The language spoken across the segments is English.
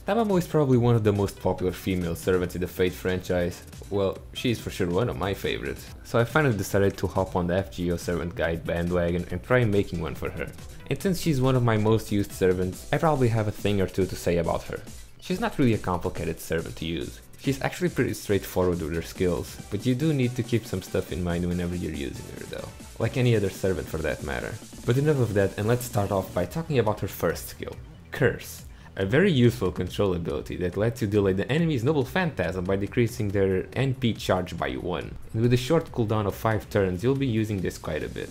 Tamamo is probably one of the most popular female servants in the Fate franchise. Well, she is for sure one of my favorites. So I finally decided to hop on the FGO servant guide bandwagon and try making one for her. And since she's one of my most used servants, I probably have a thing or two to say about her. She's not really a complicated servant to use. She's actually pretty straightforward with her skills, but you do need to keep some stuff in mind whenever you're using her though. Like any other servant for that matter. But enough of that, and let's start off by talking about her first skill, Curse. A very useful control ability that lets you delay the enemy's Noble Phantasm by decreasing their NP charge by 1. And with a short cooldown of 5 turns, you'll be using this quite a bit.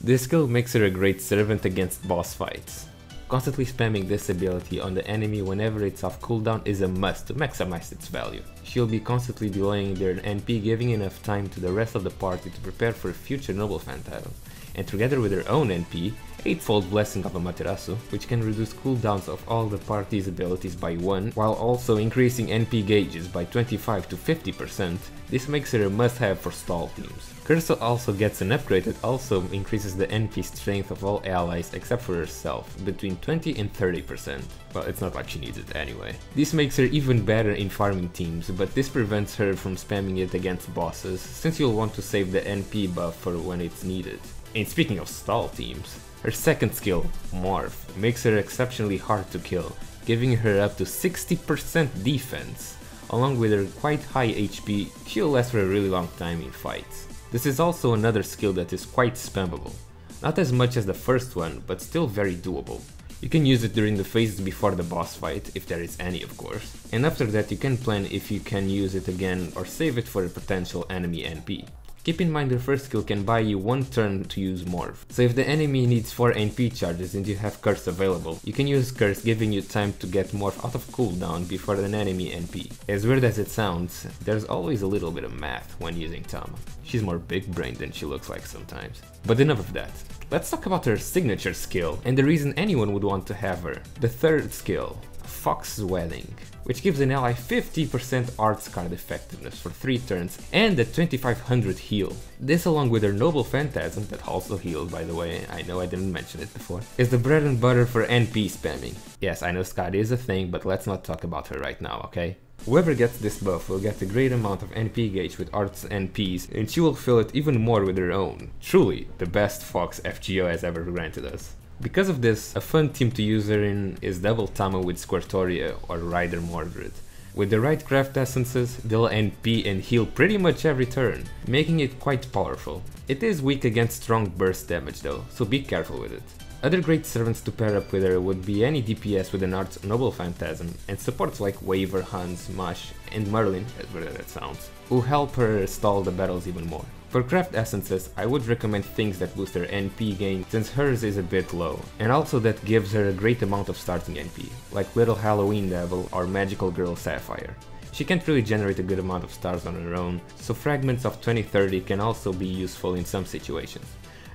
This skill makes her a great servant against boss fights. Constantly spamming this ability on the enemy whenever it's off cooldown is a must to maximize its value. She'll be constantly delaying their NP, giving enough time to the rest of the party to prepare for a future Noble Phantasm. And together with her own NP, 8-fold Blessing of Amaterasu, which can reduce cooldowns of all the party's abilities by 1, while also increasing NP gauges by 25 to 50%, this makes her a must-have for stall teams. Curse also gets an upgrade that also increases the NP strength of all allies except for herself, between 20 and 30%. Well, it's not like she needs it anyway. This makes her even better in farming teams, but this prevents her from spamming it against bosses, since you'll want to save the NP buff for when it's needed. And speaking of stall teams, her second skill, Morph, makes her exceptionally hard to kill, giving her up to 60% defense. Along with her quite high HP, she'll last for a really long time in fights. This is also another skill that is quite spammable. Not as much as the first one, but still very doable. You can use it during the phases before the boss fight, if there is any of course, and after that you can plan if you can use it again or save it for a potential enemy NP. Keep in mind your first skill can buy you 1 turn to use Morph, so if the enemy needs 4 NP charges and you have Curse available, you can use Curse, giving you time to get Morph out of cooldown before an enemy NP. As weird as it sounds, there's always a little bit of math when using Tama. She's more big-brained than she looks like sometimes. But enough of that. Let's talk about her signature skill and the reason anyone would want to have her. The third skill, Fox's Wedding, which gives an ally 50% arts card effectiveness for 3 turns and a 2500 heal. This, along with her Noble Phantasm, that also heals by the way, I know I didn't mention it before, is the bread and butter for NP spamming. Yes, I know Scotty is a thing, but let's not talk about her right now, okay? Whoever gets this buff will get a great amount of NP gauge with arts NPs, and she will fill it even more with her own. Truly, the best Fox FGO has ever granted us. Because of this, a fun team to use her in is Double Tama with Squirtoria or Rider Mordred. With the right craft essences, they'll NP and heal pretty much every turn, making it quite powerful. It is weak against strong burst damage though, so be careful with it. Other great servants to pair up with her would be any DPS with an Arts Noble Phantasm, and supports like Waver, Hans, Mash, and Merlin, as weird as that sounds, who help her stall the battles even more. For craft essences, I would recommend things that boost her NP gain, since hers is a bit low, and also that gives her a great amount of starting NP, like Little Halloween Devil or Magical Girl Sapphire. She can't really generate a good amount of stars on her own, so fragments of 20-30 can also be useful in some situations.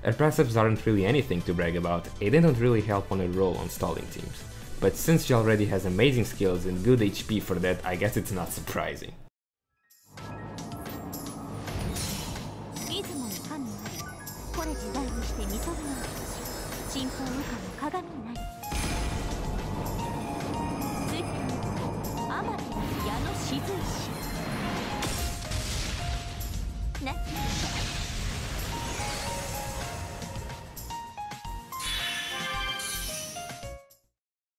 Her passives aren't really anything to brag about, and they don't really help on her role on stalling teams. But since she already has amazing skills and good HP for that, I guess it's not surprising.